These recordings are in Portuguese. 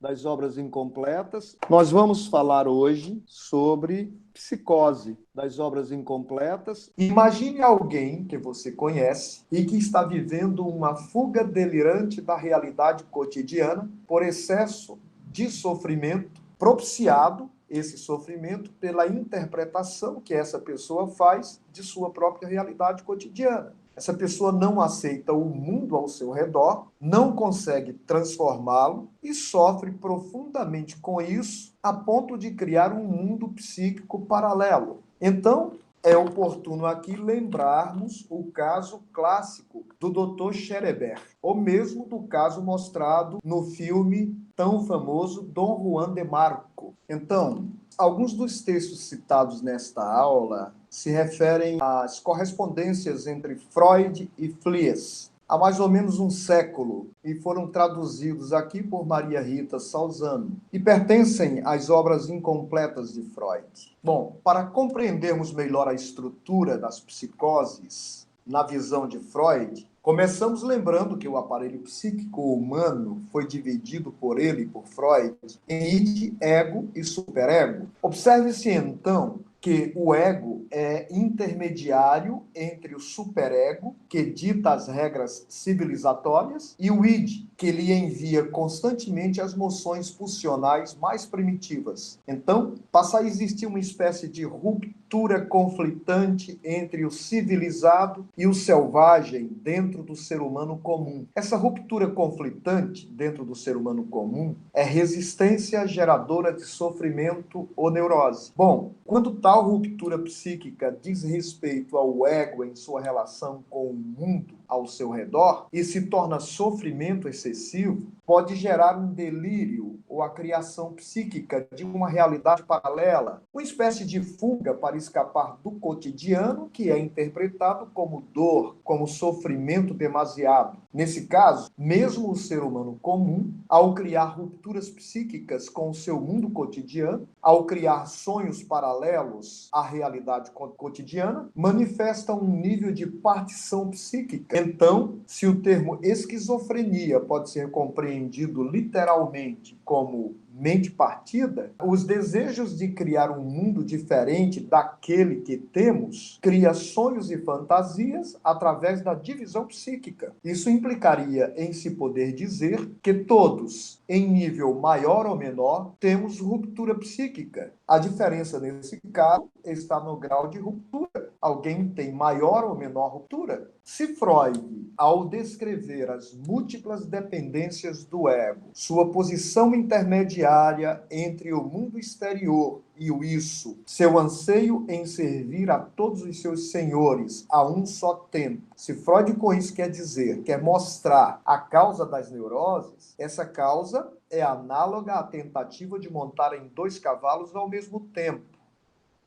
das obras incompletas. Nós vamos falar hoje sobre psicose das obras incompletas. Imagine alguém que você conhece e que está vivendo uma fuga delirante da realidade cotidiana por excesso de sofrimento, propiciado esse sofrimento pela interpretação que essa pessoa faz de sua própria realidade cotidiana. Essa pessoa não aceita o mundo ao seu redor, não consegue transformá-lo e sofre profundamente com isso, a ponto de criar um mundo psíquico paralelo. Então, é oportuno aqui lembrarmos o caso clássico do Dr. Schereber, ou mesmo do caso mostrado no filme tão famoso Dom Juan de Marco. Então, alguns dos textos citados nesta aula se referem às correspondências entre Freud e Fliess, há mais ou menos um século, e foram traduzidos aqui por Maria Rita Salzano, e pertencem às obras incompletas de Freud. Bom, para compreendermos melhor a estrutura das psicoses na visão de Freud, começamos lembrando que o aparelho psíquico humano foi dividido por ele, por Freud, em id, ego e superego. Observe-se, então, que o ego é intermediário entre o superego, que dita as regras civilizatórias, e o id, que lhe envia constantemente as moções pulsionais mais primitivas. Então, passa a existir uma espécie de ruptura conflitante entre o civilizado e o selvagem dentro do ser humano comum. Essa ruptura conflitante dentro do ser humano comum é resistência geradora de sofrimento ou neurose. Bom, quando tal ruptura psíquica diz respeito ao ego em sua relação com o mundo ao seu redor e se torna sofrimento excessivo, pode gerar um delírio ou a criação psíquica de uma realidade paralela, uma espécie de fuga para escapar do cotidiano que é interpretado como dor, como sofrimento demasiado. Nesse caso, mesmo o ser humano comum, ao criar rupturas psíquicas com o seu mundo cotidiano, ao criar sonhos paralelos à realidade cotidiana, manifesta um nível de partição psíquica. Então, se o termo esquizofrenia pode ser compreendido literalmente como mente partida, os desejos de criar um mundo diferente daquele que temos cria sonhos e fantasias através da divisão psíquica. Isso implicaria em se poder dizer que todos, em nível maior ou menor, temos ruptura psíquica. A diferença nesse caso está no grau de ruptura. Alguém tem maior ou menor ruptura? Se Freud, ao descrever as múltiplas dependências do ego, sua posição intermediária entre o mundo exterior e o isso, seu anseio em servir a todos os seus senhores a um só tempo, se Freud com isso quer mostrar a causa das neuroses, essa causa é análoga à tentativa de montar em 2 cavalos ao mesmo tempo.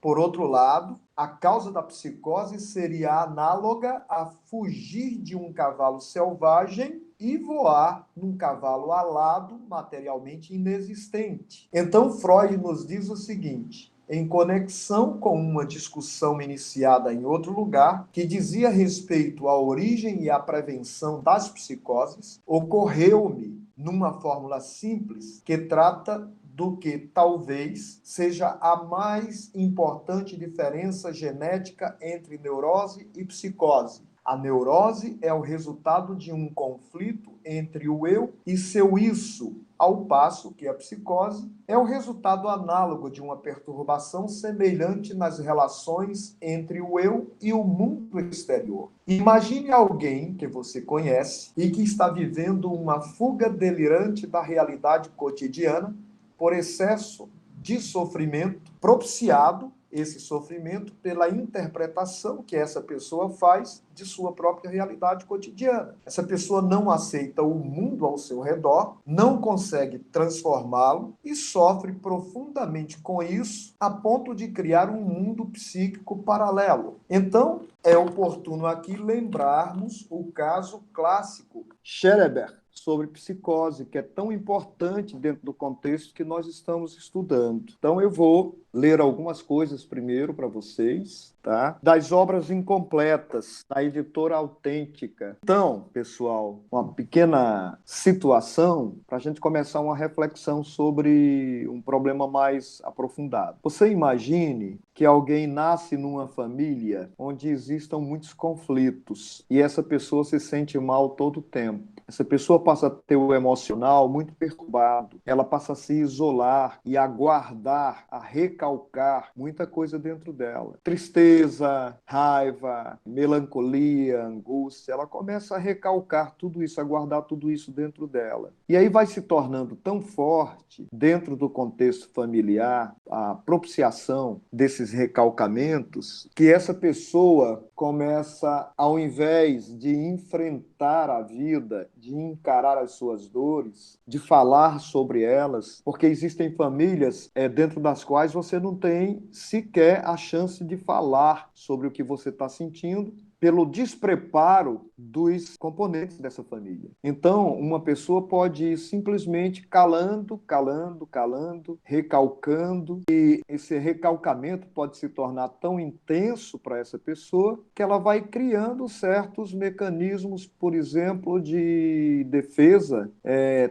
Por outro lado, a causa da psicose seria análoga a fugir de um cavalo selvagem e voar num cavalo alado, materialmente inexistente. Então, Freud nos diz o seguinte: em conexão com uma discussão iniciada em outro lugar, que dizia respeito à origem e à prevenção das psicoses, ocorreu-me, numa fórmula simples, que trata do que talvez seja a mais importante diferença genética entre neurose e psicose. A neurose é o resultado de um conflito entre o eu e seu isso, ao passo que a psicose é o resultado análogo de uma perturbação semelhante nas relações entre o eu e o mundo exterior. Imagine alguém que você conhece e que está vivendo uma fuga delirante da realidade cotidiana por excesso de sofrimento, propiciado esse sofrimento pela interpretação que essa pessoa faz de sua própria realidade cotidiana. Essa pessoa não aceita o mundo ao seu redor, não consegue transformá-lo e sofre profundamente com isso, a ponto de criar um mundo psíquico paralelo. Então, é oportuno aqui lembrarmos o caso clássico Schereber sobre psicose, que é tão importante dentro do contexto que nós estamos estudando. Então, eu vou ler algumas coisas primeiro para vocês, tá? Das obras incompletas, da editora Autêntica. Então, pessoal, uma pequena situação para a gente começar uma reflexão sobre um problema mais aprofundado. Você imagine que alguém nasce numa família onde existam muitos conflitos e essa pessoa se sente mal todo o tempo. Essa pessoa passa a ter o emocional muito perturbado, ela passa a se isolar e a guardar, a recalcar muita coisa dentro dela. Tristeza, raiva, melancolia, angústia, ela começa a recalcar tudo isso, a guardar tudo isso dentro dela. E aí vai se tornando tão forte, dentro do contexto familiar, a propiciação desses recalcamentos, que essa pessoa começa, ao invés de enfrentar a vida, de encarar as suas dores, de falar sobre elas, porque existem famílias dentro das quais você não tem sequer a chance de falar sobre o que você está sentindo, pelo despreparo dos componentes dessa família. Então, uma pessoa pode ir simplesmente calando, recalcando, e esse recalcamento pode se tornar tão intenso para essa pessoa que ela vai criando certos mecanismos, por exemplo, de defesa,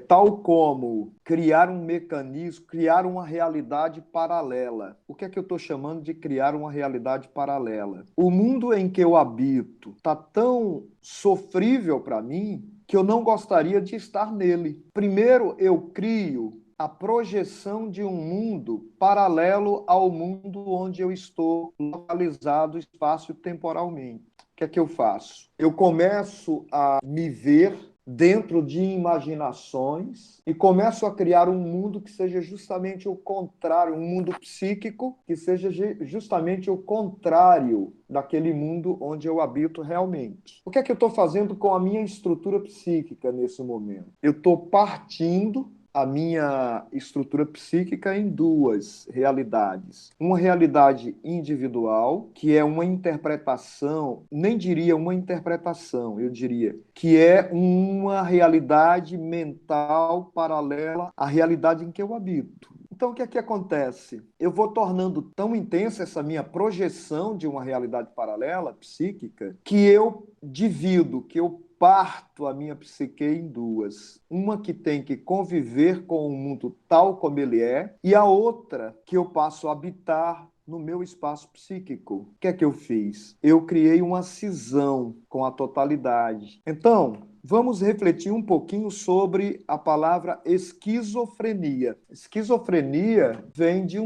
tal como criar um mecanismo, criar uma realidade paralela. O que é que eu estou chamando de criar uma realidade paralela? O mundo em que eu habito está tão sofrível para mim que eu não gostaria de estar nele. Primeiro, eu crio a projeção de um mundo paralelo ao mundo onde eu estou localizado espaço-temporalmente. O que é que eu faço? Eu começo a me ver dentro de imaginações e começo a criar um mundo que seja justamente o contrário, um mundo psíquico que seja justamente o contrário daquele mundo onde eu habito realmente. O que é que eu estou fazendo com a minha estrutura psíquica nesse momento? Eu estou partindo a minha estrutura psíquica em duas realidades. Uma realidade individual, que é uma interpretação, nem diria uma interpretação, eu diria que é uma realidade mental paralela à realidade em que eu habito. Então, o que é que acontece? Eu vou tornando tão intensa essa minha projeção de uma realidade paralela, psíquica, que eu divido, que eu parto a minha psique em duas. Uma que tem que conviver com o mundo tal como ele é, e a outra que eu passo a habitar no meu espaço psíquico. O que é que eu fiz? Eu criei uma cisão com a totalidade. Então, vamos refletir um pouquinho sobre a palavra esquizofrenia. Esquizofrenia vem de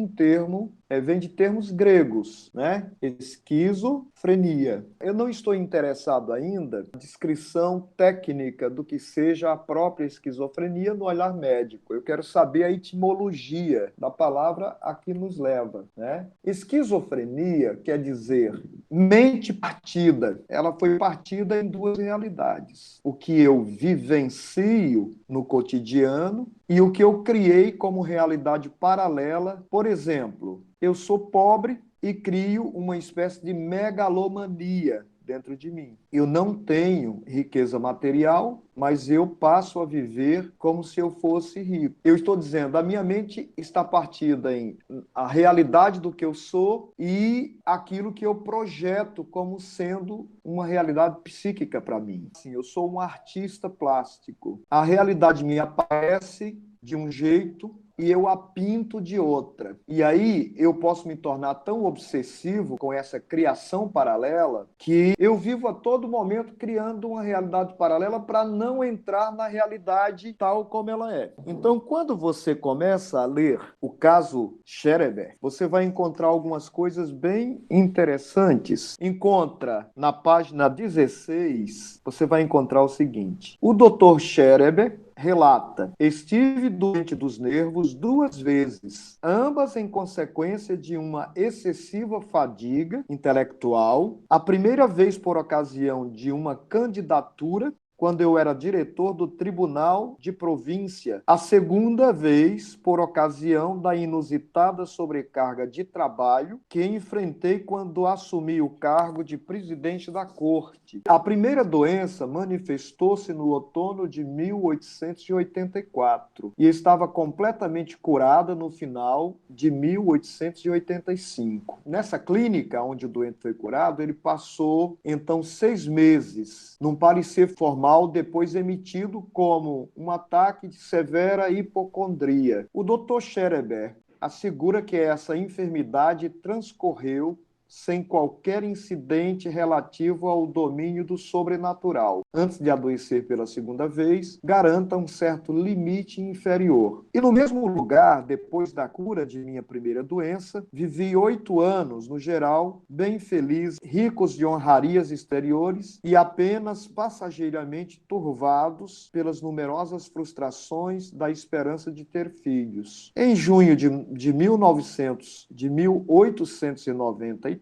vem de termos gregos, né? Esquizofrenia. Eu não estou interessado ainda na descrição técnica do que seja a própria esquizofrenia no olhar médico. Eu quero saber a etimologia da palavra a que nos leva, né? Esquizofrenia quer dizer mente partida. Ela foi partida em duas realidades. O que eu vivencio no cotidiano e o que eu criei como realidade paralela. Por exemplo, eu sou pobre e crio uma espécie de megalomania dentro de mim. Eu não tenho riqueza material, mas eu passo a viver como se eu fosse rico. Eu estou dizendo, a minha mente está partida em a realidade do que eu sou e aquilo que eu projeto como sendo uma realidade psíquica para mim. Assim, eu sou um artista plástico. A realidade me aparece de um jeito e eu a pinto de outra. E aí eu posso me tornar tão obsessivo com essa criação paralela que eu vivo a todo momento criando uma realidade paralela para não entrar na realidade tal como ela é. Então, quando você começa a ler o caso Scherer, você vai encontrar algumas coisas bem interessantes. Encontra na página 16, você vai encontrar o seguinte: o Dr. Scherer relata: estive doente dos nervos 2 vezes, ambas em consequência de uma excessiva fadiga intelectual. A primeira vez por ocasião de uma candidatura quando eu era diretor do Tribunal de Província, a segunda vez por ocasião da inusitada sobrecarga de trabalho que enfrentei quando assumi o cargo de presidente da Corte. A primeira doença manifestou-se no outono de 1884 e estava completamente curada no final de 1885. Nessa clínica onde o doente foi curado, ele passou então 6 meses num parecer formal, depois emitido como um ataque de severa hipocondria. O Dr. Schereber assegura que essa enfermidade transcorreu sem qualquer incidente relativo ao domínio do sobrenatural. Antes de adoecer pela segunda vez, garanta um certo limite inferior. E no mesmo lugar, depois da cura de minha primeira doença, vivi 8 anos, no geral, bem feliz, ricos de honrarias exteriores e apenas passageiramente turvados pelas numerosas frustrações da esperança de ter filhos. Em junho de 1893,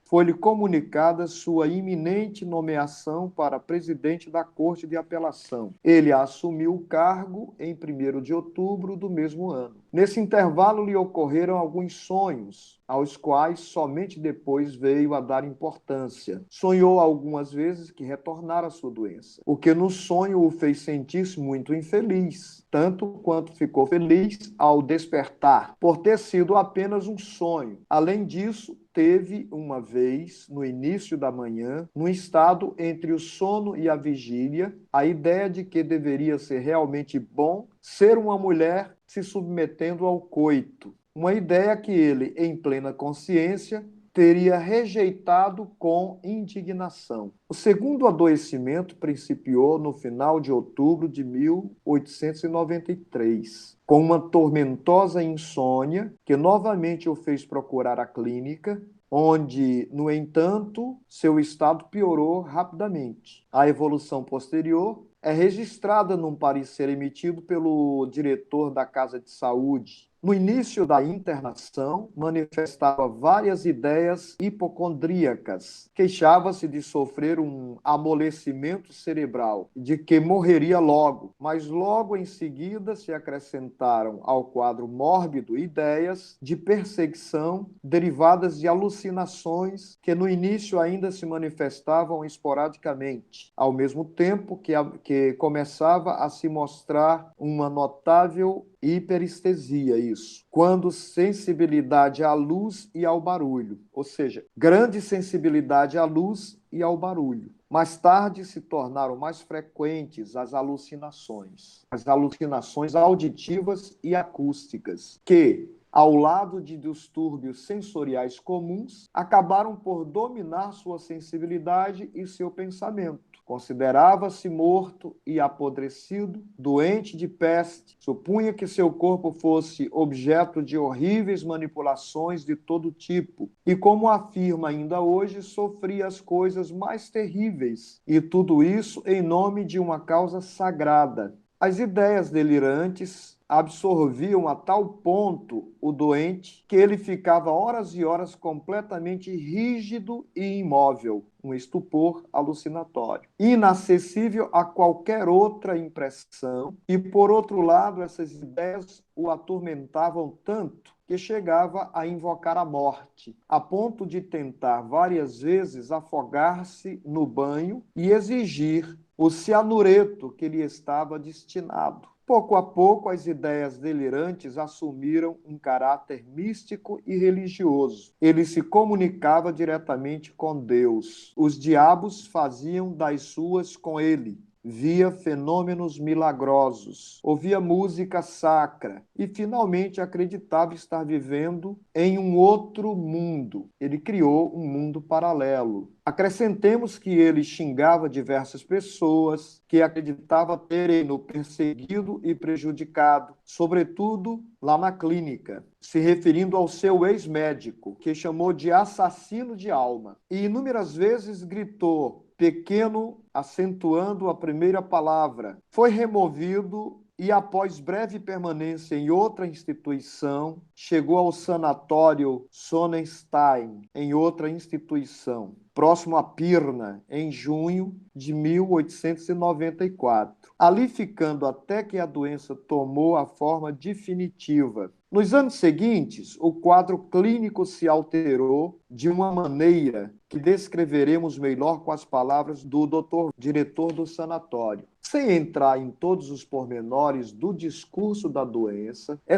foi-lhe comunicada sua iminente nomeação para presidente da Corte de Apelação. Ele assumiu o cargo em 1º de outubro do mesmo ano. Nesse intervalo lhe ocorreram alguns sonhos, aos quais somente depois veio a dar importância. Sonhou algumas vezes que retornara a sua doença, o que no sonho o fez sentir-se muito infeliz, tanto quanto ficou feliz ao despertar, por ter sido apenas um sonho. Além disso, teve uma vez, no início da manhã, num estado entre o sono e a vigília, a ideia de que deveria ser realmente bom ser uma mulher se submetendo ao coito. Uma ideia que ele, em plena consciência, teria rejeitado com indignação. O segundo adoecimento principiou no final de outubro de 1893, com uma tormentosa insônia que novamente o fez procurar a clínica, onde, no entanto, seu estado piorou rapidamente. A evolução posterior é registrada num parecer emitido pelo diretor da Casa de Saúde. No início da internação, manifestava várias ideias hipocondríacas. Queixava-se de sofrer um amolecimento cerebral, de que morreria logo, mas logo em seguida se acrescentaram ao quadro mórbido ideias de perseguição derivadas de alucinações que no início ainda se manifestavam esporadicamente, ao mesmo tempo que começava a se mostrar uma notável hiperestesia, quando sensibilidade à luz e ao barulho, ou seja, grande sensibilidade à luz e ao barulho. Mais tarde se tornaram mais frequentes as alucinações auditivas e acústicas, que, ao lado de distúrbios sensoriais comuns, acabaram por dominar sua sensibilidade e seu pensamento. Considerava-se morto e apodrecido, doente de peste, supunha que seu corpo fosse objeto de horríveis manipulações de todo tipo, e como afirma ainda hoje, sofria as coisas mais terríveis, e tudo isso em nome de uma causa sagrada. As ideias delirantes absorviam a tal ponto o doente que ele ficava horas e horas completamente rígido e imóvel, um estupor alucinatório, inacessível a qualquer outra impressão, e, por outro lado, essas ideias o atormentavam tanto que chegava a invocar a morte, a ponto de tentar várias vezes afogar-se no banho e exigir o cianureto que lhe estava destinado. Pouco a pouco, as ideias delirantes assumiram um caráter místico e religioso. Ele se comunicava diretamente com Deus. Os diabos faziam das suas com ele. Via fenômenos milagrosos, ouvia música sacra e, finalmente, acreditava estar vivendo em um outro mundo. Ele criou um mundo paralelo. Acrescentemos que ele xingava diversas pessoas que acreditava terem-no perseguido e prejudicado, sobretudo lá na clínica, se referindo ao seu ex-médico, que chamou de assassino de alma. E inúmeras vezes gritou: pequeno, acentuando a primeira palavra. Foi removido e, após breve permanência em outra instituição, chegou ao sanatório Sonnenstein, em outra instituição, próximo a Pirna, em junho de 1894. Ali ficando até que a doença tomou a forma definitiva. Nos anos seguintes, o quadro clínico se alterou de uma maneira que descreveremos melhor com as palavras do doutor diretor do sanatório. Sem entrar em todos os pormenores do discurso da doença, é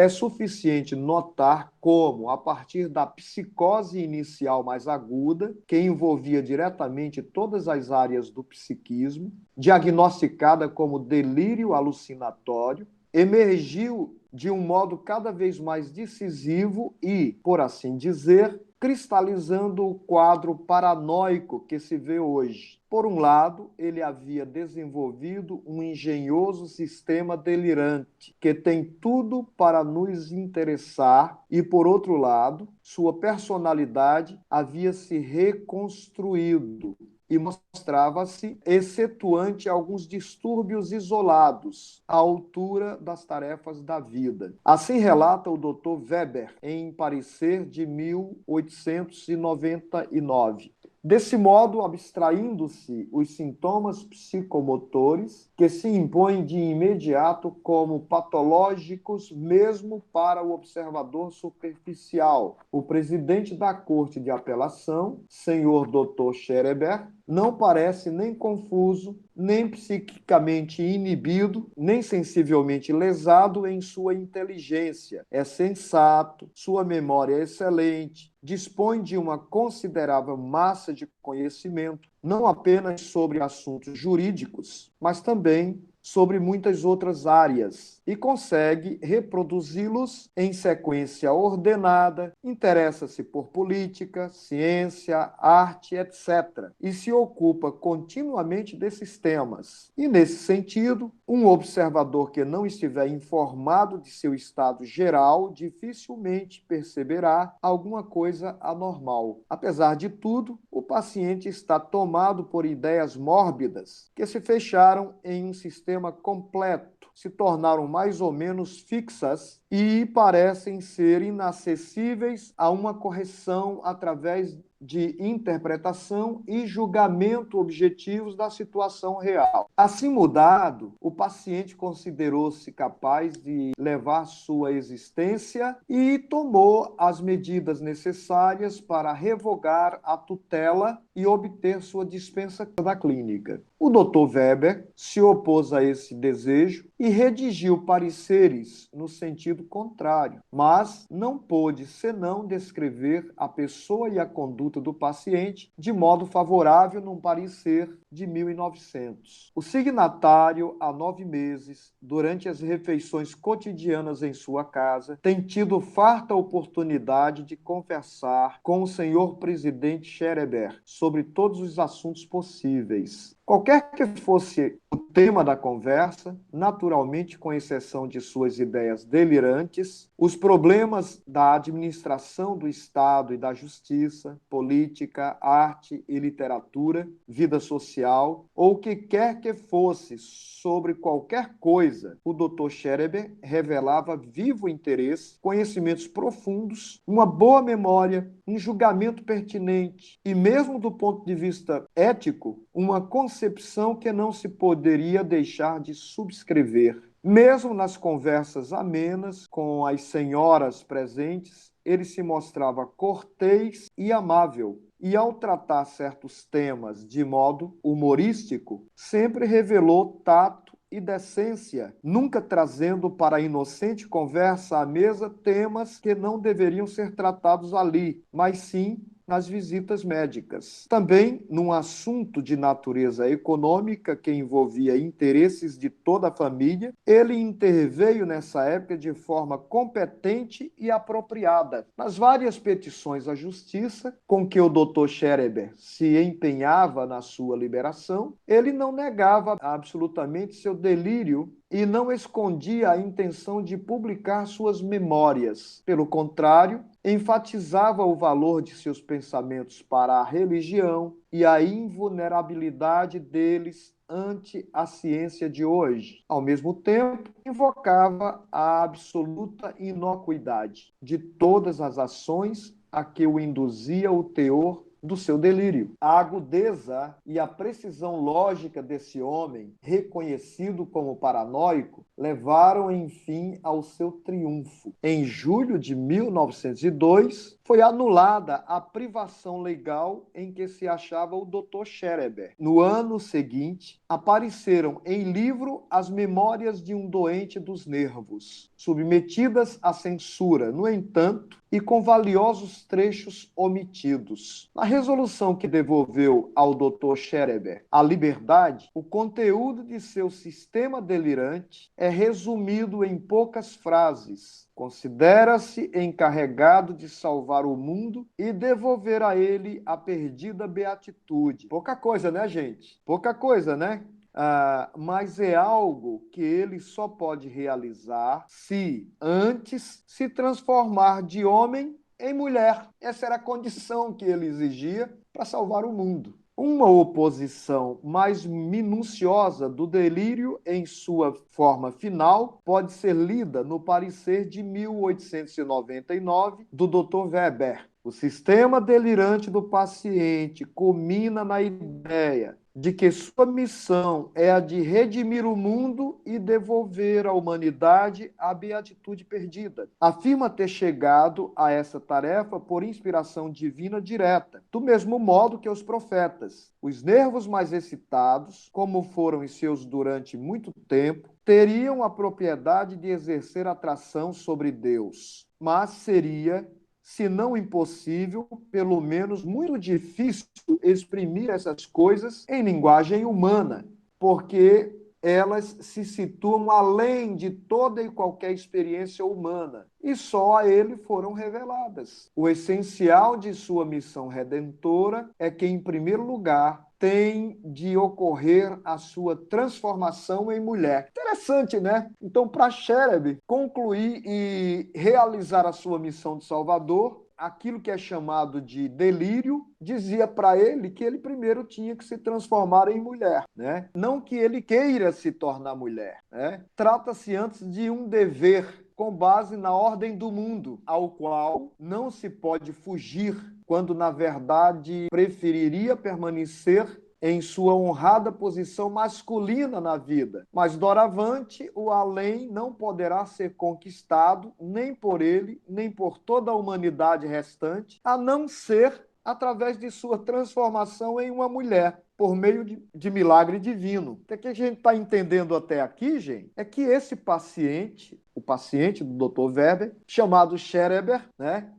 suficiente notar como, a partir da psicose inicial mais aguda, que envolvia diretamente todas as áreas do psiquismo, diagnosticada como delírio alucinatório, emergiu de um modo cada vez mais decisivo e, por assim dizer, cristalizando o quadro paranoico que se vê hoje. Por um lado, ele havia desenvolvido um engenhoso sistema delirante, que tem tudo para nos interessar, e, por outro lado, sua personalidade havia se reconstruído e mostrava-se excetuante alguns distúrbios isolados à altura das tarefas da vida. Assim relata o Dr. Weber em parecer de 1899. Desse modo, abstraindo-se os sintomas psicomotores, que se impõem de imediato como patológicos mesmo para o observador superficial, o presidente da Corte de Apelação, senhor Dr. Schereber, não parece nem confuso, nem psiquicamente inibido, nem sensivelmente lesado em sua inteligência. É sensato, sua memória é excelente, dispõe de uma considerável massa de conhecimento, não apenas sobre assuntos jurídicos, mas também sobre muitas outras áreas, e consegue reproduzi-los em sequência ordenada, interessa-se por política, ciência, arte, etc., e se ocupa continuamente desses temas. E, nesse sentido, um observador que não estiver informado de seu estado geral dificilmente perceberá alguma coisa anormal. Apesar de tudo, o paciente está tomado por ideias mórbidas que se fecharam em um sistema completo, se tornaram mais ou menos fixas e parecem ser inacessíveis a uma correção através de interpretação e julgamento objetivos da situação real. Assim mudado, o paciente considerou-se capaz de levar sua existência e tomou as medidas necessárias para revogar a tutela e obter sua dispensa da clínica. O Dr. Weber se opôs a esse desejo e redigiu pareceres no sentido contrário, mas não pôde senão descrever a pessoa e a conduta do paciente de modo favorável num parecer de 1900. O signatário, há 9 meses, durante as refeições cotidianas em sua casa, tem tido farta oportunidade de conversar com o senhor presidente Schereber sobre todos os assuntos possíveis. Qualquer que fosse o tema da conversa, naturalmente com exceção de suas ideias delirantes, os problemas da administração do Estado e da justiça, política, arte e literatura, vida social, ou o que quer que fosse sobre qualquer coisa, o Dr. Schereber revelava vivo interesse, conhecimentos profundos, uma boa memória, um julgamento pertinente e, mesmo do ponto de vista ético, uma concepção que não se poderia deixar de subscrever. Mesmo nas conversas amenas com as senhoras presentes, ele se mostrava cortês e amável, e ao tratar certos temas de modo humorístico, sempre revelou tato e decência, nunca trazendo para a inocente conversa à mesa temas que não deveriam ser tratados ali, mas sim nas visitas médicas. Também, num assunto de natureza econômica que envolvia interesses de toda a família, ele interveio nessa época de forma competente e apropriada. Nas várias petições à justiça com que o Dr. Schereber se empenhava na sua liberação, ele não negava absolutamente seu delírio e não escondia a intenção de publicar suas memórias. Pelo contrário, enfatizava o valor de seus pensamentos para a religião e a invulnerabilidade deles ante a ciência de hoje. Ao mesmo tempo, invocava a absoluta inocuidade de todas as ações a que o induzia o teor do seu delírio. A agudeza e a precisão lógica desse homem, reconhecido como paranoico, levaram, enfim, ao seu triunfo. Em julho de 1902, foi anulada a privação legal em que se achava o Dr. Schereber. No ano seguinte, apareceram em livro as memórias de um doente dos nervos, submetidas à censura, no entanto, e com valiosos trechos omitidos. Na resolução que devolveu ao Dr. Schereber a liberdade, o conteúdo de seu sistema delirante é resumido em poucas frases. Considera-se encarregado de salvar o mundo e devolver a ele a perdida beatitude. Pouca coisa, né, gente? Pouca coisa, né? Mas é algo que ele só pode realizar se antes se transformar de homem em mulher. Essa era a condição que ele exigia para salvar o mundo. Uma oposição mais minuciosa do delírio em sua forma final pode ser lida no parecer de 1899 do Dr. Weber. O sistema delirante do paciente culmina na ideia de que sua missão é a de redimir o mundo e devolver à humanidade a beatitude perdida. Afirma ter chegado a essa tarefa por inspiração divina direta, do mesmo modo que os profetas. Os nervos mais excitados, como foram os seus durante muito tempo, teriam a propriedade de exercer atração sobre Deus, mas seria, se não impossível, pelo menos muito difícil exprimir essas coisas em linguagem humana, porque elas se situam além de toda e qualquer experiência humana e só a ele foram reveladas. O essencial de sua missão redentora é que, em primeiro lugar, tem de ocorrer a sua transformação em mulher. Interessante, né? Então, para Schereber concluir e realizar a sua missão de Salvador, aquilo que é chamado de delírio, dizia para ele que ele primeiro tinha que se transformar em mulher, né? Não que ele queira se tornar mulher, né? Trata-se antes de um dever com base na ordem do mundo, ao qual não se pode fugir, quando na verdade preferiria permanecer em sua honrada posição masculina na vida. Mas doravante, o além não poderá ser conquistado nem por ele, nem por toda a humanidade restante, a não ser através de sua transformação em uma mulher, por meio de milagre divino. O que a gente está entendendo até aqui, gente, é que esse paciente, o paciente do Dr. Weber, chamado Schereber, né,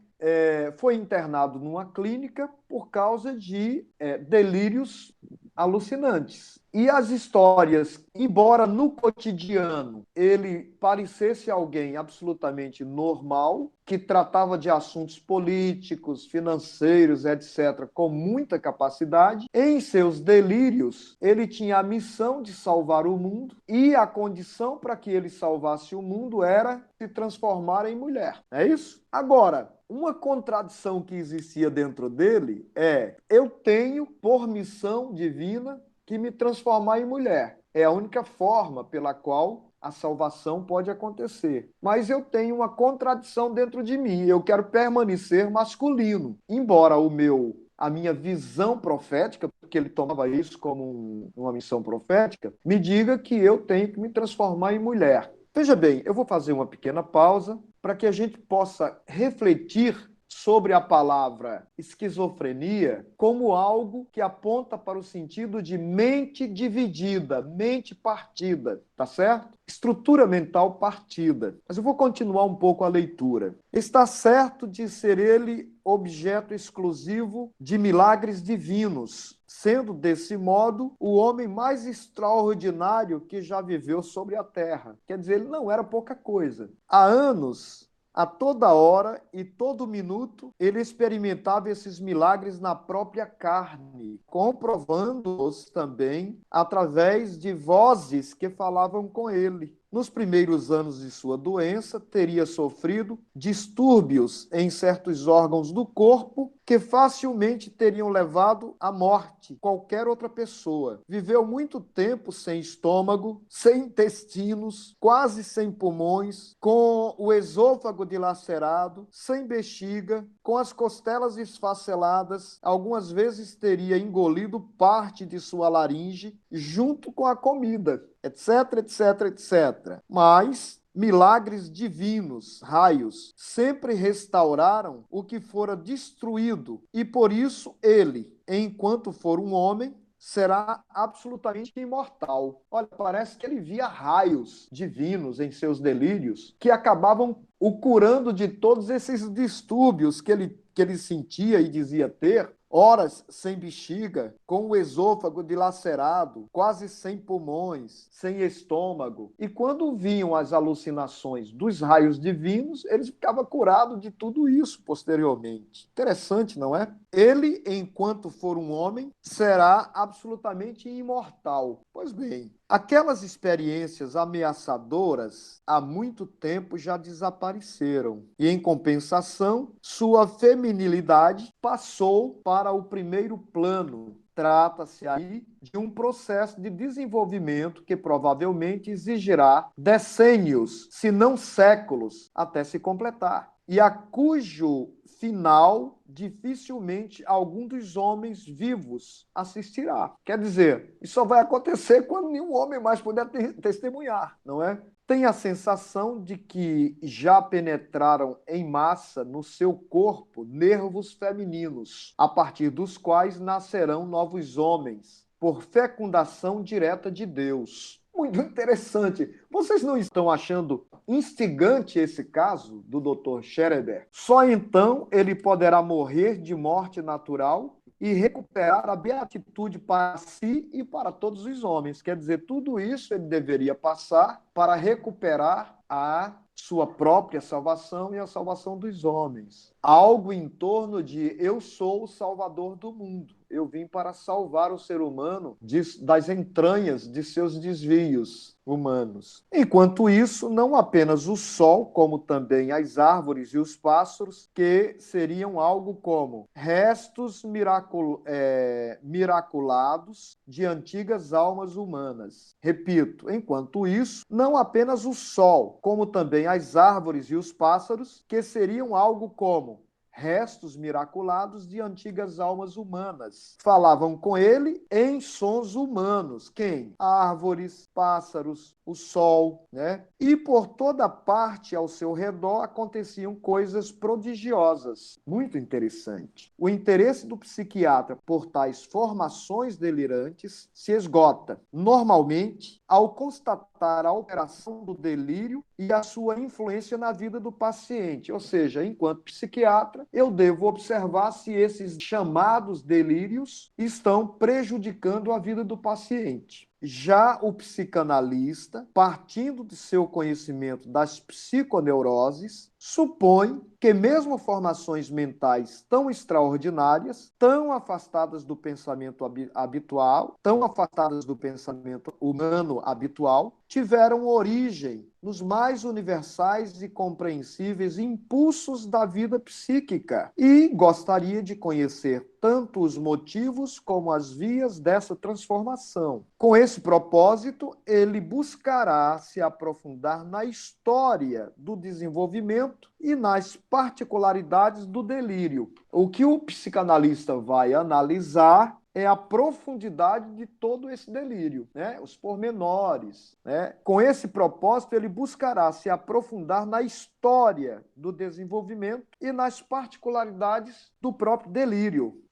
foi internado numa clínica por causa de delírios alucinantes. E as histórias, embora no cotidiano ele parecesse alguém absolutamente normal, que tratava de assuntos políticos, financeiros, etc., com muita capacidade, em seus delírios ele tinha a missão de salvar o mundo e a condição para que ele salvasse o mundo era se transformar em mulher. É isso? Agora, uma contradição que existia dentro dele é: eu tenho por missão divina que me transformar em mulher. É a única forma pela qual a salvação pode acontecer. Mas eu tenho uma contradição dentro de mim. Eu quero permanecer masculino. Embora a minha visão profética, porque ele tomava isso como uma missão profética, me diga que eu tenho que me transformar em mulher. Veja bem, eu vou fazer uma pequena pausa para que a gente possa refletir sobre a palavra esquizofrenia como algo que aponta para o sentido de mente dividida, mente partida, tá certo? Estrutura mental partida. Mas eu vou continuar um pouco a leitura. Está certo de ser ele objeto exclusivo de milagres divinos, sendo desse modo o homem mais extraordinário que já viveu sobre a terra. Quer dizer, ele não era pouca coisa. Há anos, a toda hora e todo minuto, ele experimentava esses milagres na própria carne, comprovando-os também através de vozes que falavam com ele. nos primeiros anos de sua doença, teria sofrido distúrbios em certos órgãos do corpo que facilmente teriam levado à morte qualquer outra pessoa. Viveu muito tempo sem estômago, sem intestinos, quase sem pulmões, com o esôfago dilacerado, sem bexiga, com as costelas esfaceladas. Algumas vezes teria engolido parte de sua laringe junto com a comida, etc, etc, etc. Mas milagres divinos, raios, sempre restauraram o que fora destruído, e por isso ele, enquanto for um homem, será absolutamente imortal. Olha, parece que ele via raios divinos em seus delírios que acabavam o curando de todos esses distúrbios que ele sentia e dizia ter. Horas sem bexiga, com o esôfago dilacerado, quase sem pulmões, sem estômago. E quando vinham as alucinações dos raios divinos, ele ficava curado de tudo isso posteriormente. Interessante, não é? Ele, enquanto for um homem, será absolutamente imortal. Pois bem, aquelas experiências ameaçadoras há muito tempo já desapareceram e, em compensação, sua feminilidade passou para o primeiro plano. Trata-se aí de um processo de desenvolvimento que provavelmente exigirá decênios, se não séculos, até se completar, e a cujo final dificilmente algum dos homens vivos assistirá. Quer dizer, isso só vai acontecer quando nenhum homem mais puder testemunhar, não é? Tem a sensação de que já penetraram em massa no seu corpo nervos femininos, a partir dos quais nascerão novos homens, por fecundação direta de Deus. Muito interessante. Vocês não estão achando instigante esse caso do Dr. Scherer? Só então ele poderá morrer de morte natural e recuperar a beatitude para si e para todos os homens. Quer dizer, tudo isso ele deveria passar para recuperar a sua própria salvação e a salvação dos homens. Algo em torno de eu sou o salvador do mundo. Eu vim para salvar o ser humano das entranhas de seus desvios humanos. Enquanto isso, não apenas o sol, como também as árvores e os pássaros, que seriam algo como restos miraculados de antigas almas humanas. Repito, enquanto isso, não apenas o sol, como também as árvores e os pássaros, que seriam algo como restos miraculados de antigas almas humanas. Falavam com ele em sons humanos. Quem? Árvores, pássaros, o sol, né? E por toda parte ao seu redor aconteciam coisas prodigiosas. Muito interessante. O interesse do psiquiatra por tais formações delirantes se esgota, normalmente, ao constatar a operação do delírio e a sua influência na vida do paciente. Ou seja, enquanto psiquiatra, eu devo observar se esses chamados delírios estão prejudicando a vida do paciente. Já o psicanalista, partindo de seu conhecimento das psiconeuroses, supõe que mesmo formações mentais tão extraordinárias, tão afastadas do pensamento habitual, tão afastadas do pensamento humano habitual, tiveram origem nos mais universais e compreensíveis impulsos da vida psíquica, e gostaria de conhecer tanto os motivos como as vias dessa transformação. Com esse propósito, ele buscará se aprofundar na história do desenvolvimento e nas particularidades do delírio. O que o psicanalista vai analisar é a profundidade de todo esse delírio, né? Os pormenores, né? Com esse propósito, ele buscará se aprofundar na história do desenvolvimento e nas particularidades do próprio delírio.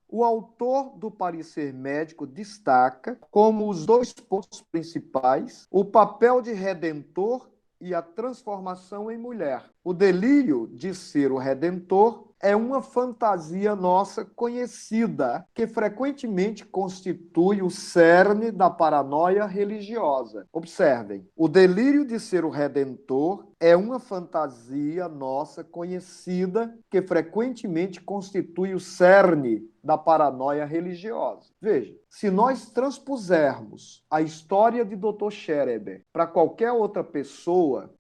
O autor do parecer médico destaca como os dois pontos principais o papel de redentor e a transformação em mulher. O delírio de ser o redentor é uma fantasia nossa conhecida, que frequentemente constitui o cerne da paranoia religiosa. Observem, o delírio de ser o Redentor é uma fantasia nossa conhecida, que frequentemente constitui o cerne da paranoia religiosa. Veja, se nós transpusermos a história de Dr. Scherer para qualquer outra pessoa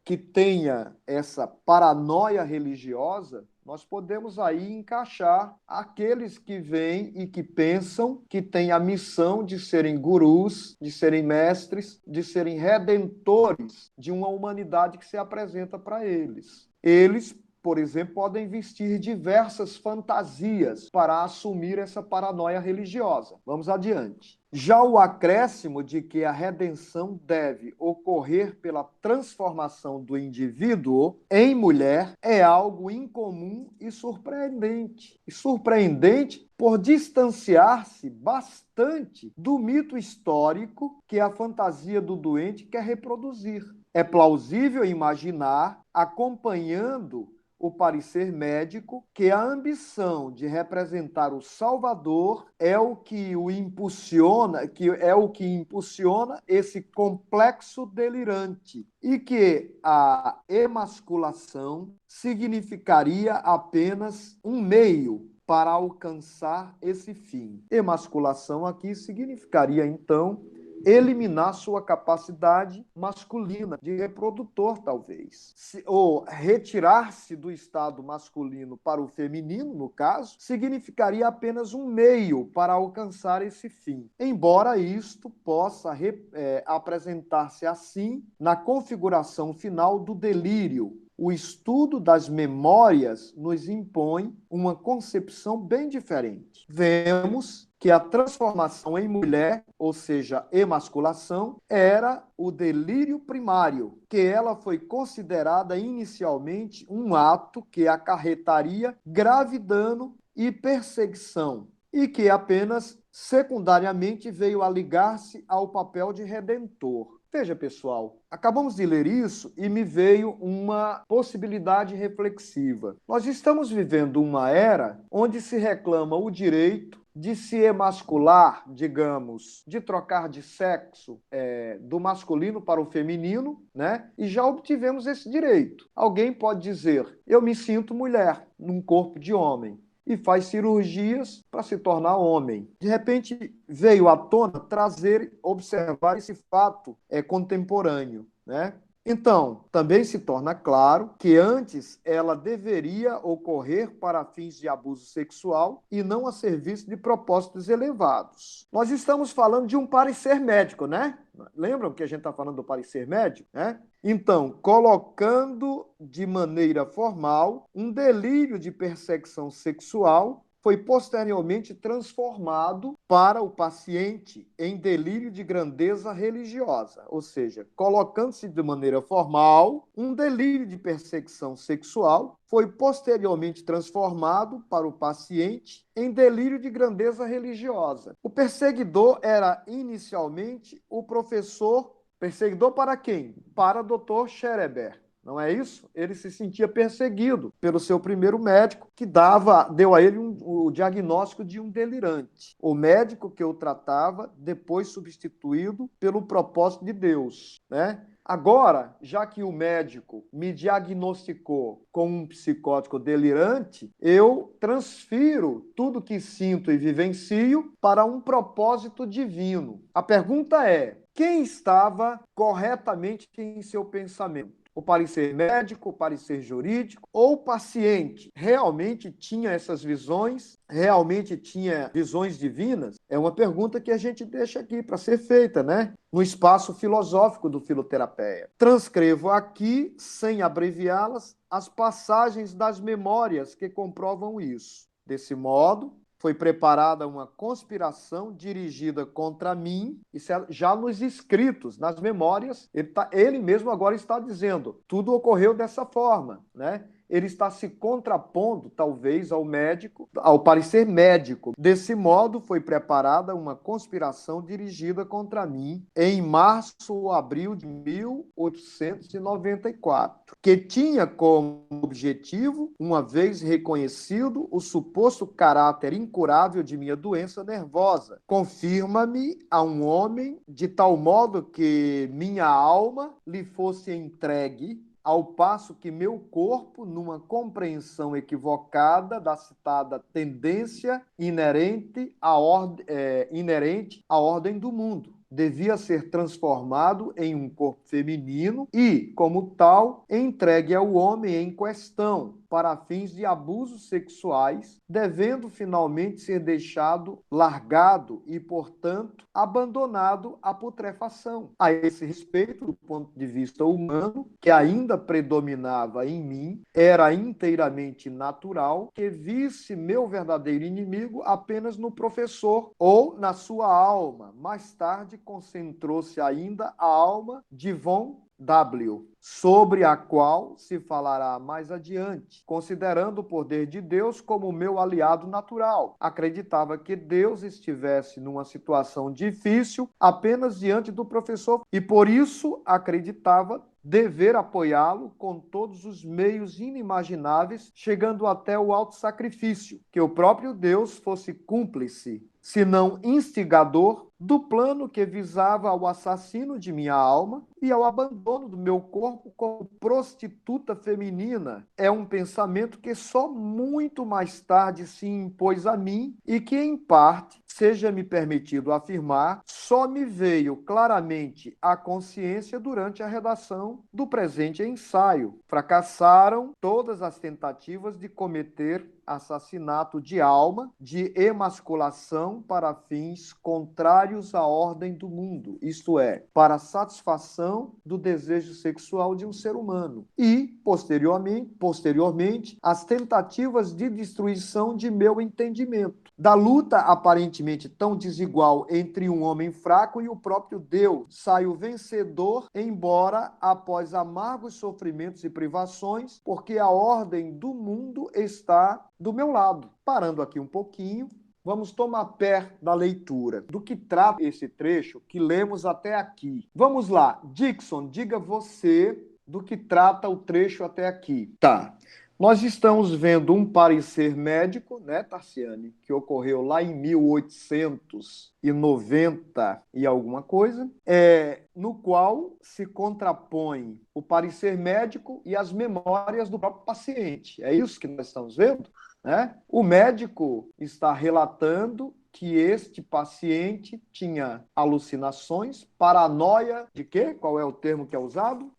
que tenha essa paranoia religiosa, nós podemos aí encaixar aqueles que vêm e que pensam que têm a missão de serem gurus, de serem mestres, de serem redentores de uma humanidade que se apresenta para eles. Eles, por exemplo, podem vestir diversas fantasias para assumir essa paranoia religiosa. Vamos adiante. Já o acréscimo de que a redenção deve ocorrer pela transformação do indivíduo em mulher é algo incomum e surpreendente. E surpreendente por distanciar-se bastante do mito histórico que a fantasia do doente quer reproduzir. É plausível imaginar, acompanhando o parecer médico, que a ambição de representar o Salvador é o que impulsiona esse complexo delirante, e que a emasculação significaria apenas um meio para alcançar esse fim. Emasculação aqui significaria, então, eliminar sua capacidade masculina de reprodutor, talvez. Ou retirar-se do estado masculino para o feminino, no caso, significaria apenas um meio para alcançar esse fim. Embora isto possa apresentar-se assim na configuração final do delírio, o estudo das memórias nos impõe uma concepção bem diferente. Vemos que a transformação em mulher, ou seja, emasculação, era o delírio primário, que ela foi considerada inicialmente um ato que acarretaria grave dano e perseguição, e que apenas secundariamente veio a ligar-se ao papel de redentor. Veja, pessoal, acabamos de ler isso e me veio uma possibilidade reflexiva. Nós estamos vivendo uma era onde se reclama o direito de se emascular, digamos, de trocar de sexo do masculino para o feminino, né? E já obtivemos esse direito. Alguém pode dizer, eu me sinto mulher num corpo de homem, e faz cirurgias para se tornar homem. De repente, veio à tona observar esse fato contemporâneo, né? Então, também se torna claro que antes ela deveria ocorrer para fins de abuso sexual e não a serviço de propósitos elevados. Nós estamos falando de um parecer médico, né? Lembram que a gente está falando do parecer médico, né? Então, colocando de maneira formal um delírio de perseguição sexual, foi posteriormente transformado para o paciente em delírio de grandeza religiosa, ou seja, colocando-se de maneira formal, um delírio de perseguição sexual foi posteriormente transformado para o paciente em delírio de grandeza religiosa. O perseguidor era inicialmente o professor. Perseguidor para quem? Para Dr. Scherer. Não é isso? Ele se sentia perseguido pelo seu primeiro médico, que deu a ele o diagnóstico de um delirante. O médico que o tratava, depois substituído pelo propósito de Deus, né? Agora, já que o médico me diagnosticou com um psicótico delirante, eu transfiro tudo que sinto e vivencio para um propósito divino. A pergunta é: quem estava corretamente em seu pensamento? O parecer médico, o parecer jurídico ou o paciente realmente tinha essas visões, realmente tinha visões divinas? É uma pergunta que a gente deixa aqui para ser feita, né? No espaço filosófico do Filoterapeia. Transcrevo aqui, sem abreviá-las, as passagens das memórias que comprovam isso. Desse modo, foi preparada uma conspiração dirigida contra mim, isso já nos escritos, nas memórias, ele mesmo agora está dizendo, tudo ocorreu dessa forma, né? Ele está se contrapondo, talvez, ao médico, ao parecer médico. Desse modo, foi preparada uma conspiração dirigida contra mim em março ou abril de 1894. que tinha como objetivo, uma vez reconhecido, o suposto caráter incurável de minha doença nervosa. Confirma-me a um homem de tal modo que minha alma lhe fosse entregue, ao passo que meu corpo, numa compreensão equivocada da citada tendência inerente à ordem do mundo, devia ser transformado em um corpo feminino e, como tal, entregue ao homem em questão, para fins de abusos sexuais, devendo finalmente ser deixado largado e, portanto, abandonado à putrefação. A esse respeito, do ponto de vista humano, que ainda predominava em mim, era inteiramente natural que visse meu verdadeiro inimigo apenas no professor ou na sua alma. Mais tarde, concentrou-se ainda a alma de Von W., sobre a qual se falará mais adiante, considerando o poder de Deus como meu aliado natural. Acreditava que Deus estivesse numa situação difícil apenas diante do professor e, por isso, acreditava dever apoiá-lo com todos os meios inimagináveis, chegando até o auto-sacrifício, que o próprio Deus fosse cúmplice, se não instigador, do plano que visava ao assassino de minha alma e ao abandono do meu corpo como prostituta feminina. É um pensamento que só muito mais tarde se impôs a mim e que, em parte, seja-me permitido afirmar, só me veio claramente à consciência durante a redação do presente ensaio. Fracassaram todas as tentativas de cometer assassinato de alma, de emasculação para fins contrários à ordem do mundo, isto é, para a satisfação do desejo sexual de um ser humano. E, posteriormente, as tentativas de destruição de meu entendimento, da luta aparentemente tão desigual entre um homem fraco e o próprio Deus. Saio vencedor, embora após amargos sofrimentos e privações, porque a ordem do mundo está do meu lado. Parando aqui um pouquinho, vamos tomar pé da leitura. Do que trata esse trecho que lemos até aqui? Vamos lá. Dixon, diga você do que trata o trecho até aqui. Tá. Nós estamos vendo um parecer médico, né, Tarciane, que ocorreu lá em 1890 e alguma coisa, no qual se contrapõe o parecer médico e as memórias do próprio paciente. É isso que nós estamos vendo? Né? O médico está relatando que este paciente tinha alucinações, paranoia de quê? Qual é o termo que é usado?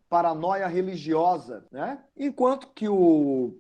Paranoia religiosa, né? Enquanto que o